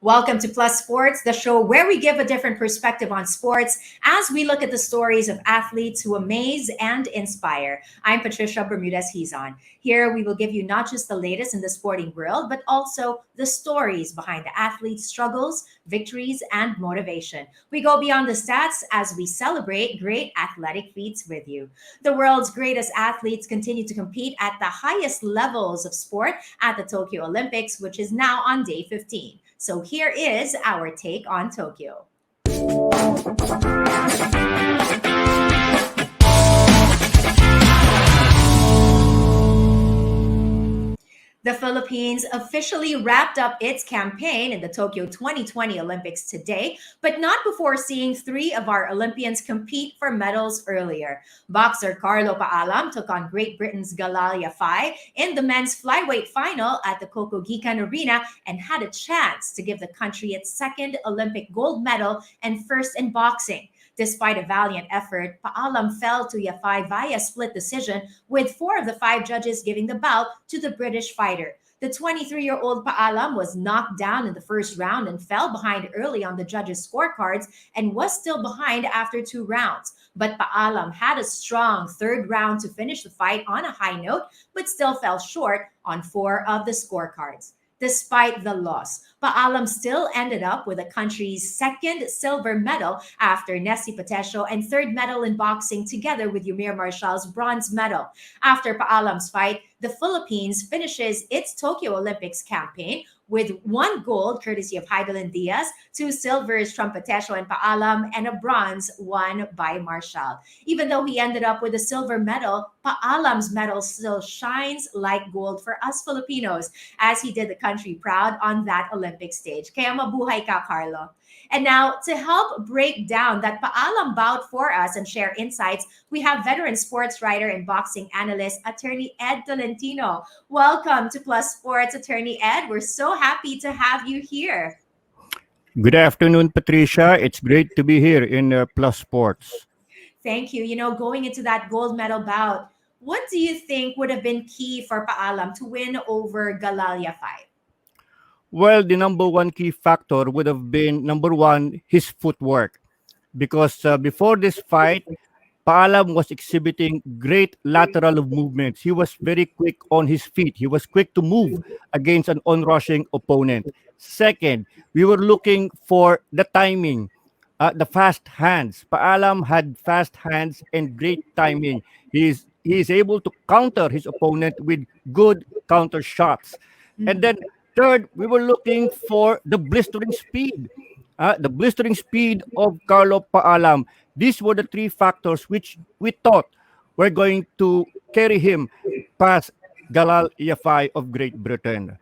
Welcome to Plus Sports, the show where we give a different perspective on sports as we look at the stories of athletes who amaze and inspire. I'm Patricia Bermudez-Hizon. Here we will give you not just the latest in the sporting world, but also the stories behind the athletes' struggles, victories, and motivation. We go beyond the stats as we celebrate great athletic feats with you. The world's greatest athletes continue to compete at the highest levels of sport at the Tokyo Olympics, which is now on day 15. So here is our take on Tokyo. The Philippines officially wrapped up its campaign in the Tokyo 2020 Olympics today, but not before seeing three of our Olympians compete for medals earlier. Boxer Carlo Paalam took on Great Britain's Galal Yafai in the men's flyweight final at the Kokogikan Arena and had a chance to give the country its second Olympic gold medal and first in boxing. Despite a valiant effort, Paalam fell to Yafai via split decision, with 4 of the 5 judges giving the bout to the British fighter. The 23-year-old Paalam was knocked down in the first round and fell behind early on the judges' scorecards and was still behind after 2 rounds. But Paalam had a strong third round to finish the fight on a high note, but still fell short on 4 of the scorecards. Despite the loss, Paalam still ended up with the country's second silver medal after Nessie Patesio and third medal in boxing together with Yumir Marshall's bronze medal. After Paalam's fight, the Philippines finishes its Tokyo Olympics campaign with 1 gold courtesy of Heidelin Diaz, 2 silvers from Patesio and Paalam, and a bronze won by Marshall. Even though he ended up with a silver medal, Paalam's medal still shines like gold for us Filipinos as he did the country proud on that Olympic stage. Kaya mabuhay ka, Carlo. And now, to help break down that Paalam bout for us and share insights, we have veteran sports writer and boxing analyst, Attorney Ed Tolentino. Welcome to Plus Sports, Attorney Ed. We're so happy to have you here. Good afternoon, Patricia. It's great to be here in Plus Sports. Thank you. Going into that gold medal bout, what do you think would have been key for Paalam to win over Galal Yafai? Well, the number one key factor would have been, number one, his footwork. Because before this fight, Paalam was exhibiting great lateral movements. He was very quick on his feet. He was quick to move against an onrushing opponent. Second, we were looking for the timing, the fast hands. Paalam had fast hands and great timing. He is able to counter his opponent with good counter shots. And then third, we were looking for the blistering speed. The blistering speed of Carlo Paalam. These were the 3 factors which we thought were going to carry him past Galal Yafai of Great Britain.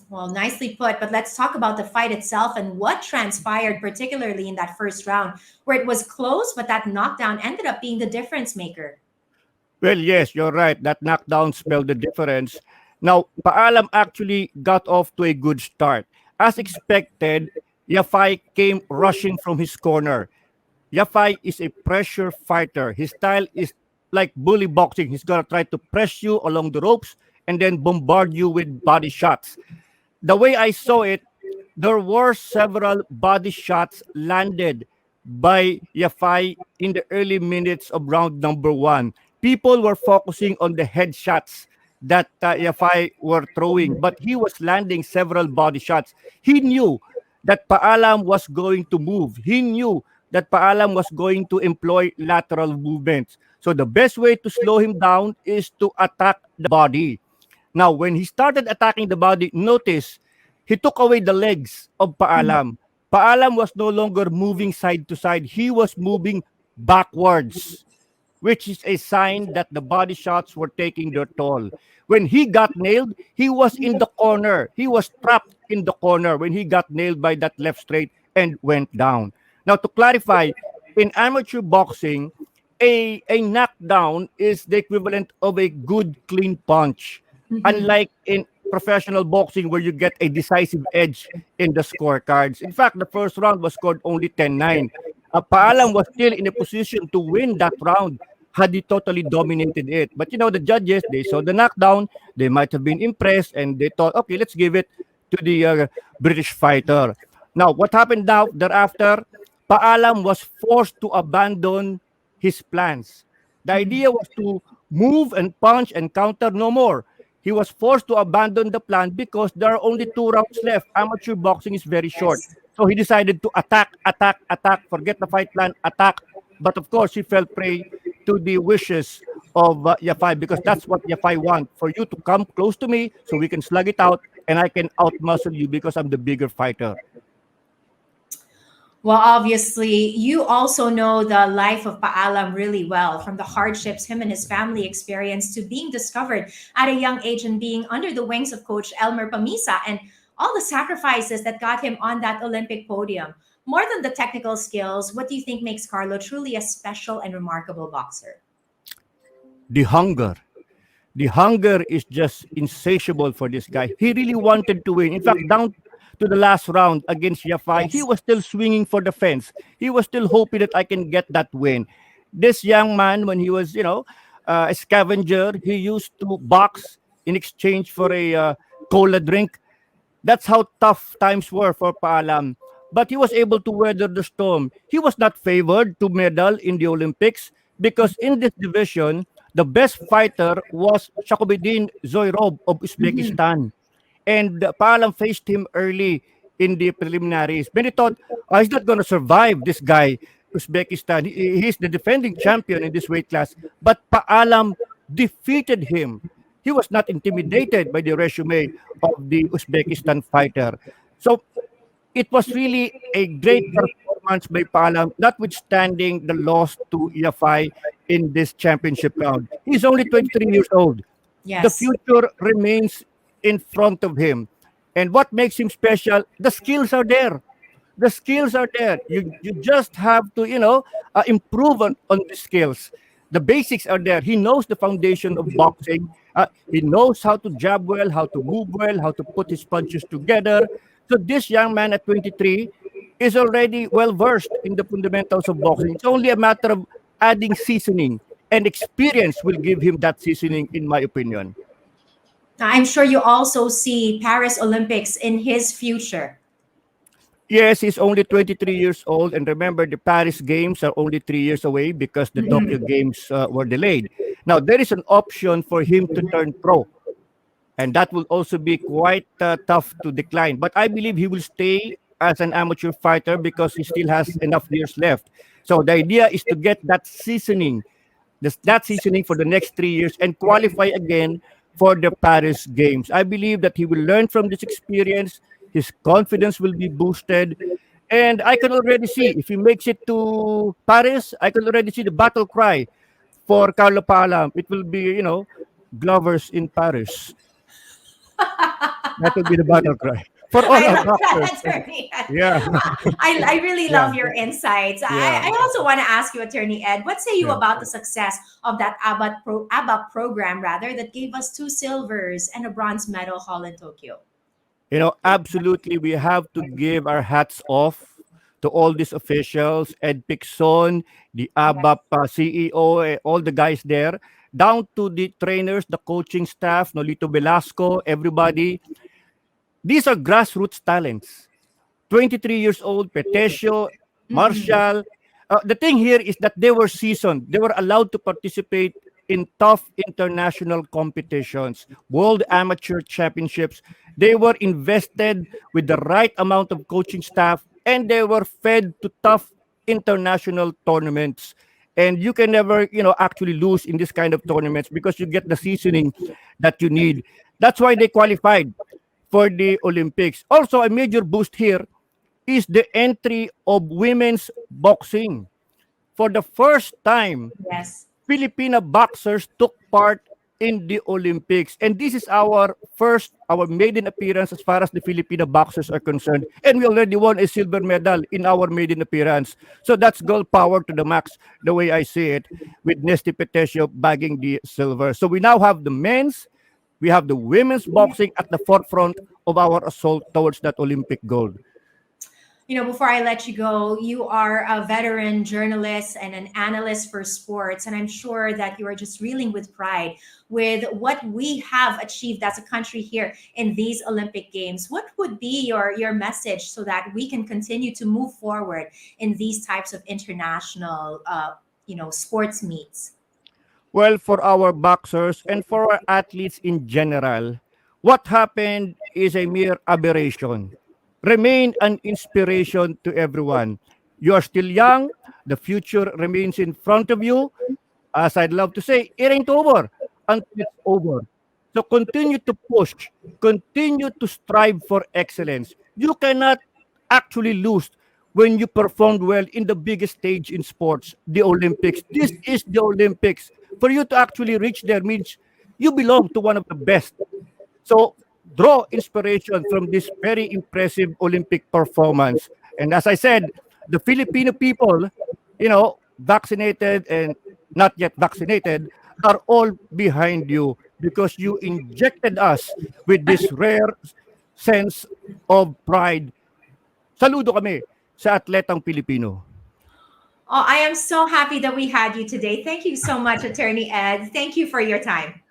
Well, nicely put, but let's talk about the fight itself and what transpired, particularly in that first round, where it was close, but that knockdown ended up being the difference maker. Well, yes, you're right. That knockdown spelled the difference. Now, Paalam actually got off to a good start. As expected, Yafai came rushing from his corner. Yafai is a pressure fighter. His style is like bully boxing. He's going to try to press you along the ropes and then bombard you with body shots. The way I saw it, there were several body shots landed by Yafai in the early minutes of round number 1. People were focusing on the headshots that Yafai were throwing, but he was landing several body shots. He knew that Paalam was going to move. He knew that Paalam was going to employ lateral movements. So the best way to slow him down is to attack the body. Now, when he started attacking the body, notice he took away the legs of Paalam. Paalam was no longer moving side to side. He was moving backwards, which is a sign that the body shots were taking their toll. When he got nailed, he was in the corner. He was trapped in the corner when he got nailed by that left straight and went down. Now, to clarify, in amateur boxing, a knockdown is the equivalent of a good, clean punch. Unlike in professional boxing where you get a decisive edge in the scorecards. In fact, the first round was scored only 10-9. Paalam was still in a position to win that round had he totally dominated it. But the judges, they saw the knockdown, they might have been impressed, and they thought, okay, let's give it to the British fighter. Now, what happened now thereafter? Paalam was forced to abandon his plans. The idea was to move and punch and counter no more. He was forced to abandon the plan because there are only 2 rounds left. Amateur boxing is very short. Yes. So he decided to attack, attack, attack, forget the fight plan, attack. But of course, he fell prey to the wishes of Yafai because that's what Yafai want, for you to come close to me so we can slug it out and I can outmuscle you because I'm the bigger fighter. Well, obviously, you also know the life of Paalam really well, from the hardships him and his family experienced to being discovered at a young age and being under the wings of Coach Elmer Pamisa and all the sacrifices that got him on that Olympic podium. More than the technical skills, what do you think makes Carlo truly a special and remarkable boxer? The hunger. The hunger is just insatiable for this guy. He really wanted to win. In fact, down to the last round against Yafai, he Yes. was still swinging for the fence. He was still hoping that I can get that win. This young man, when he was, a scavenger, he used to box in exchange for a cola drink. That's how tough times were for Paalam. But he was able to weather the storm. He was not favored to medal in the Olympics because in this division, the best fighter was Shakobedin Zoirov of Mhm. Uzbekistan. And Paalam faced him early in the preliminaries. Many thought, oh, he's not going to survive this guy, Uzbekistan. He's the defending champion in this weight class. But Paalam defeated him. He was not intimidated by the resume of the Uzbekistan fighter. So it was really a great performance by Paalam, notwithstanding the loss to Yafai in this championship round. He's only 23 years old. The Yes. future remains in front of him. And what makes him special? The skills are there. The skills are there. You just have to, improve on the skills. The basics are there. He knows the foundation of boxing. He knows how to jab well, how to move well, how to put his punches together. So this young man at 23 is already well versed in the fundamentals of boxing. It's only a matter of adding seasoning, and experience will give him that seasoning, in my opinion. Now, I'm sure you also see Paris Olympics in his future. Yes, he's only 23 years old. And remember, the Paris Games are only 3 years away because the Tokyo Mhm. Games were delayed. Now, there is an option for him to turn pro. And that will also be quite tough to decline. But I believe he will stay as an amateur fighter because he still has enough years left. So the idea is to get that seasoning, that seasoning for the next 3 years and qualify again for the Paris Games. I believe that he will learn from this experience. His confidence will be boosted. And I can already see, if he makes it to Paris, I can already see the battle cry for Carlo Paalam. It will be, Glovers in Paris. That will be the battle cry for all I our love boxers. that, attorney Ed. Yeah, I really yeah, love your insights. yeah, I also want to ask you, attorney Ed, what say you yeah. about the success of that ABBA program, rather, that gave us 2 silvers and a bronze medal haul in Tokyo? Absolutely, we have to give our hats off to all these officials, Ed Picson, the ABAP CEO, all the guys there, down to the trainers, the coaching staff, Nolito Velasco, everybody. These are grassroots talents. 23 years old, Petesio, Mhm. Marshall. The thing here is that they were seasoned. They were allowed to participate in tough international competitions, world amateur championships. They were invested with the right amount of coaching staff and they were fed to tough international tournaments. And you can never, actually lose in this kind of tournaments because you get the seasoning that you need. That's why they qualified for the Olympics. Also, a major boost here is the entry of women's boxing. For the first time, Yes. Filipina boxers took part in the Olympics. And this is our maiden appearance as far as the Filipina boxers are concerned. And we already won a silver medal in our maiden appearance. So that's girl power to the max, the way I see it, with Nesty Petesio bagging the silver. So we now have the men's, we have the women's boxing at the forefront of our assault towards that Olympic gold. Before I let you go, you are a veteran journalist and an analyst for sports. And I'm sure that you are just reeling with pride with what we have achieved as a country here in these Olympic Games. What would be your message so that we can continue to move forward in these types of international, sports meets? Well, for our boxers and for our athletes in general, what happened is a mere aberration. Remain an inspiration to everyone. You are still young, the future remains in front of you. As I'd love to say, it ain't over until it's over. So continue to push, continue to strive for excellence. You cannot actually lose when you performed well in the biggest stage in sports, the Olympics. This is the Olympics. For you to actually reach there means you belong to one of the best. So draw inspiration from this very impressive Olympic performance. And as I said, the Filipino people, vaccinated and not yet vaccinated, are all behind you because you injected us with this rare sense of pride. Saludo kami sa atletang Pilipino. Oh, I am so happy that we had you today. Thank you so much, Attorney Ed. Thank you for your time.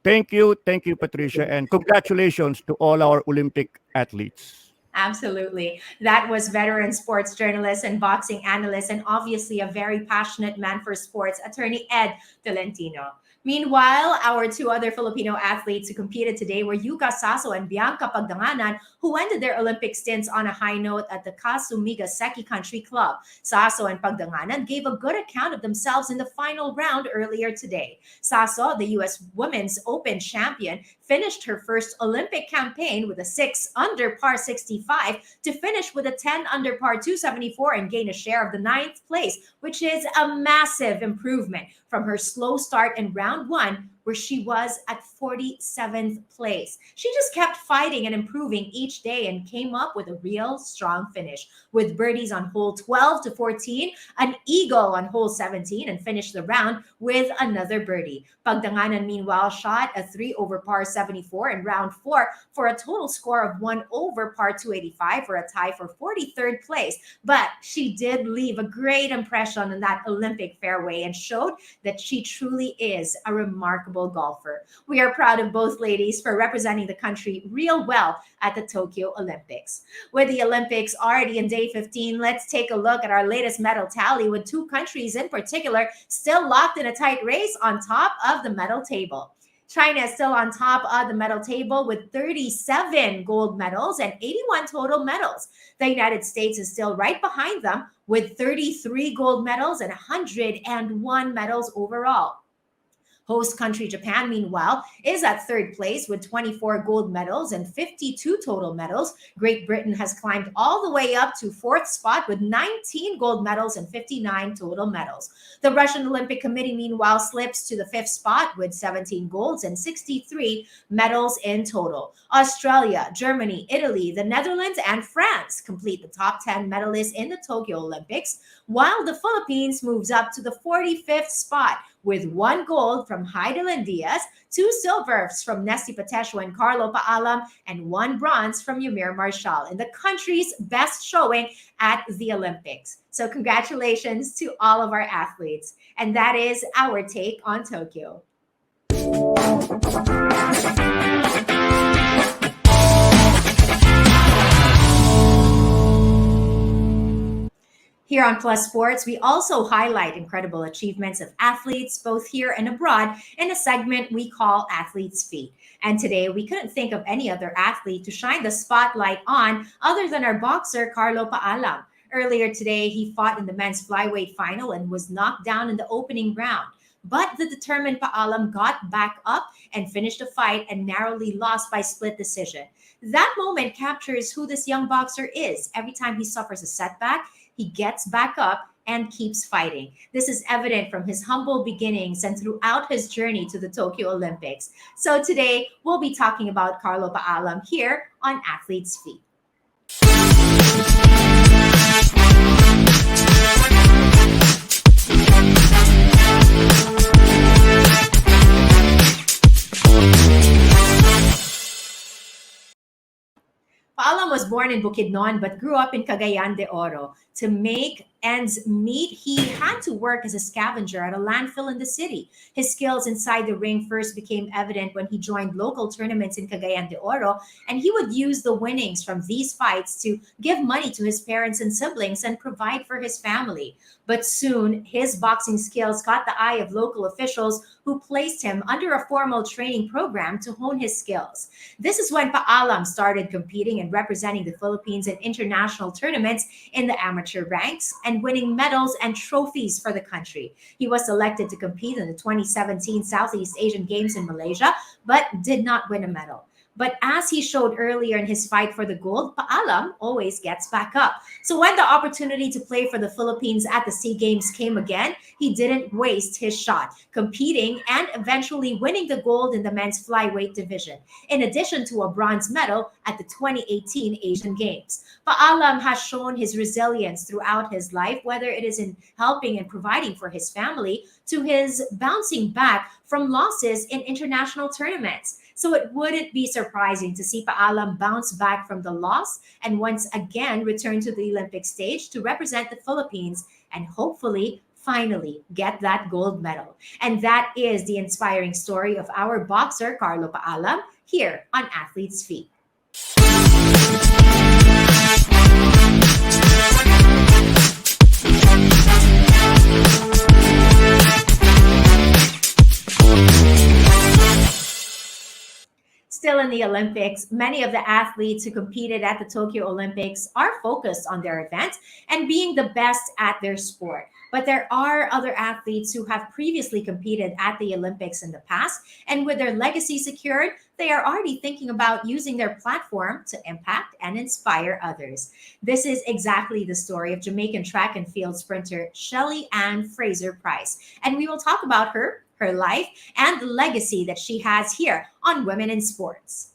Thank you, Patricia, and congratulations to all our Olympic athletes. Absolutely. That was veteran sports journalist and boxing analyst, and obviously a very passionate man for sports, Attorney Ed Tolentino. Meanwhile, our two other Filipino athletes who competed today were Yuka Sasso and Bianca Pagdanganan, who ended their Olympic stints on a high note at the Kasumiga Seki Country Club. Sasso and Pagdanganan gave a good account of themselves in the final round earlier today. Sasso, the U.S. Women's Open champion, finished her first Olympic campaign with a 6 under par 65 to finish with a 10 under par 274 and gain a share of the ninth place, which is a massive improvement from her slow start in round one, where she was at 47th place. She just kept fighting and improving each day and came up with a real strong finish with birdies on hole 12 to 14, an eagle on hole 17, and finished the round with another birdie. Pagdanganan, meanwhile, shot a 3 over par 74 in round 4 for a total score of 1 over par 285 for a tie for 43rd place. But she did leave a great impression on that Olympic fairway and showed that she truly is a remarkable golfer. We are proud of both ladies for representing the country real well at the Tokyo Olympics. With the Olympics already in day 15, let's take a look at our latest medal tally, with two countries in particular still locked in a tight race on top of the medal table. China is still on top of the medal table with 37 gold medals and 81 total medals. The United States is still right behind them with 33 gold medals and 101 medals overall. Host country Japan, meanwhile, is at third place with 24 gold medals and 52 total medals. Great Britain has climbed all the way up to fourth spot with 19 gold medals and 59 total medals. The Russian Olympic Committee, meanwhile, slips to the fifth spot with 17 golds and 63 medals in total. Australia, Germany, Italy, the Netherlands, and France complete the top 10 medalists in the Tokyo Olympics, while the Philippines moves up to the 45th spot with 1 gold from Heidelin Diaz, 2 silvers from Nesty Patecio and Carlo Paalam, and 1 bronze from Yumir Marshall in the country's best showing at the Olympics. So congratulations to all of our athletes. And that is our take on Tokyo. Here on Plus Sports, we also highlight incredible achievements of athletes, both here and abroad, in a segment we call Athlete's Feet. And today, we couldn't think of any other athlete to shine the spotlight on other than our boxer, Carlo Paalam. Earlier today, he fought in the men's flyweight final and was knocked down in the opening round. But the determined Paalam got back up and finished the fight and narrowly lost by split decision. That moment captures who this young boxer is. Every time he suffers a setback, he gets back up and keeps fighting. This is evident from his humble beginnings and throughout his journey to the Tokyo Olympics. So today, we'll be talking about Carlo Paalam here on Athlete's Feet. Paalam Paalam was born in Bukidnon but grew up in Cagayan de Oro. To make ends meet, he had to work as a scavenger at a landfill in the city. His skills inside the ring first became evident when he joined local tournaments in Cagayan de Oro, and he would use the winnings from these fights to give money to his parents and siblings and provide for his family. But soon, his boxing skills caught the eye of local officials who placed him under a formal training program to hone his skills. This is when Paalam started competing and representing the Philippines in international tournaments in the amateur ranks and winning medals and trophies for the country. He was selected to compete in the 2017 Southeast Asian Games in Malaysia, but did not win a medal. But as he showed earlier in his fight for the gold, Paalam always gets back up. So when the opportunity to play for the Philippines at the SEA Games came again, he didn't waste his shot, competing and eventually winning the gold in the men's flyweight division, in addition to a bronze medal at the 2018 Asian Games. Paalam has shown his resilience throughout his life, whether it is in helping and providing for his family to his bouncing back from losses in international tournaments. So it wouldn't be surprising to see Paalam bounce back from the loss and once again return to the Olympic stage to represent the Philippines and hopefully finally get that gold medal. And that is the inspiring story of our boxer, Carlo Paalam, here on Athlete's Feet. Still in the Olympics, many of the athletes who competed at the Tokyo Olympics are focused on their event and being the best at their sport. But there are other athletes who have previously competed at the Olympics in the past, and with their legacy secured, they are already thinking about using their platform to impact and inspire others. This is exactly the story of Jamaican track and field sprinter Shelly-Ann Fraser-Pryce, and we will talk about her life, and the legacy that she has here on Women in Sports.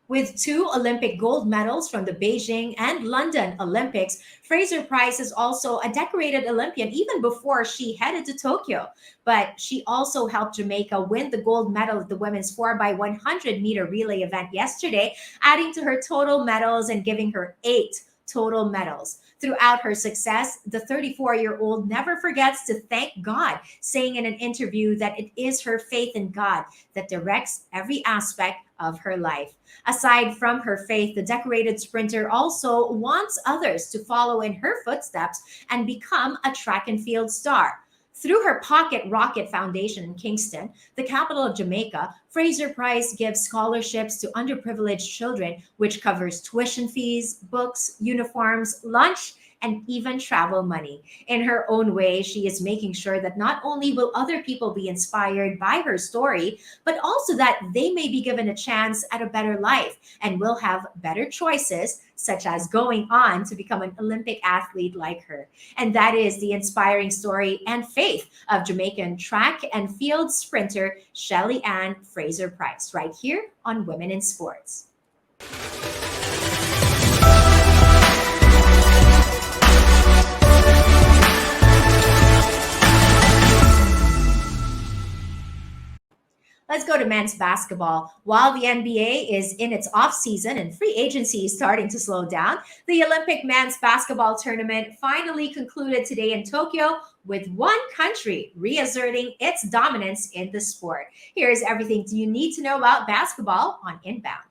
With 2 Olympic gold medals from the Beijing and London Olympics, Fraser-Pryce is also a decorated Olympian even before she headed to Tokyo. But she also helped Jamaica win the gold medal at the women's 4x100-meter relay event yesterday, adding to her total medals and giving her 8 total medals. Throughout her success, the 34-year-old never forgets to thank God, saying in an interview that it is her faith in God that directs every aspect of her life. Aside from her faith, the decorated sprinter also wants others to follow in her footsteps and become a track and field star. Through her Pocket Rocket Foundation in Kingston, the capital of Jamaica, Fraser-Pryce gives scholarships to underprivileged children, which covers tuition fees, books, uniforms, lunch, and even travel money. In her own way, she is making sure that not only will other people be inspired by her story, but also that they may be given a chance at a better life and will have better choices, such as going on to become an Olympic athlete like her. And that is the inspiring story and faith of Jamaican track and field sprinter Shelly-Ann Fraser-Pryce, right here on Women in Sports. Let's go to men's basketball. While the NBA is in its off-season and free agency is starting to slow down, the Olympic men's basketball tournament finally concluded today in Tokyo, with one country reasserting its dominance in the sport. Here's everything you need to know about basketball on Inbound.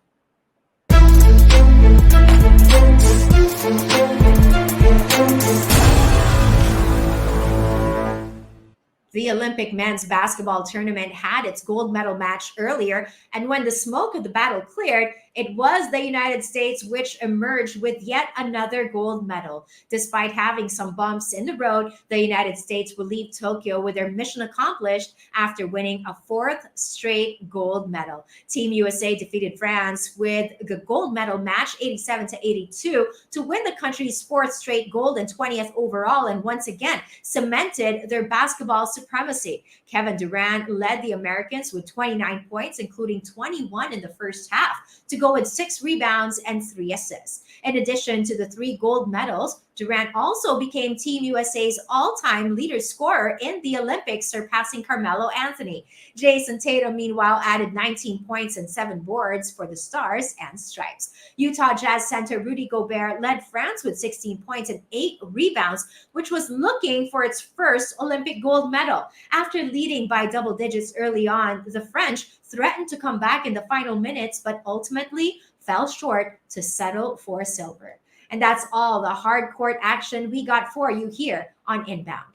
The Olympic men's basketball tournament had its gold medal match earlier, and when the smoke of the battle cleared, it was the United States which emerged with yet another gold medal. Despite having some bumps in the road, the United States will leave Tokyo with their mission accomplished after winning a 4th straight gold medal. Team USA defeated France with the gold medal match 87-82 to win the country's 4th straight gold and 20th overall, and once again cemented their basketball supremacy. Kevin Durant led the Americans with 29 points, including 21 in the first half, to go with 6 rebounds and 3 assists. In addition to the 3 gold medals, Durant also became Team USA's all-time leader scorer in the Olympics, surpassing Carmelo Anthony. Jason Tatum, meanwhile, added 19 points and 7 boards for the Stars and Stripes. Utah Jazz center Rudy Gobert led France with 16 points and 8 rebounds, which was looking for its first Olympic gold medal. After leading by double digits early on, the French threatened to come back in the final minutes, but ultimately fell short to settle for silver. And that's all the hard court action we got for you here on Inbound.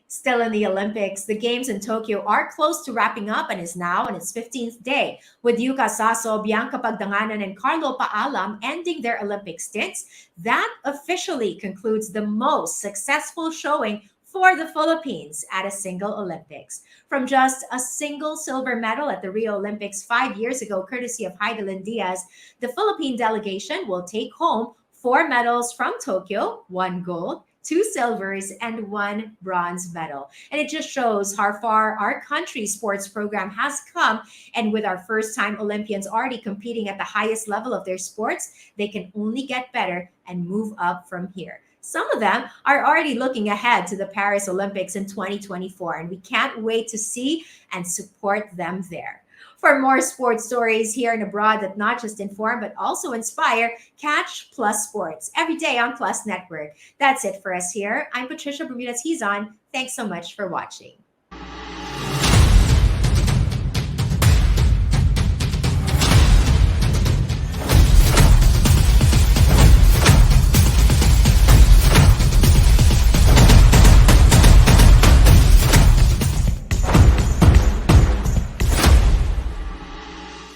Still in the Olympics, the Games in Tokyo are close to wrapping up and is now on its 15th day, with Yuka, Sasso, Bianca, Pagdanganan, and Carlo Paalam ending their Olympic stints. That officially concludes the most successful showing for the Philippines at a single Olympics. From just a single silver medal at the Rio Olympics 5 years ago, courtesy of Heidelin Diaz, the Philippine delegation will take home 4 medals from Tokyo, 1 gold, 2 silvers, and 1 bronze medal. And it just shows how far our country's sports program has come. And with our first-time Olympians already competing at the highest level of their sports, they can only get better and move up from here. Some of them are already looking ahead to the Paris Olympics in 2024, and we can't wait to see and support them there. For more sports stories here and abroad that not just inform but also inspire, catch Plus Sports every day on Plus Network. That's it for us here. I'm Patricia Bermudez-Hizon. Thanks so much for watching.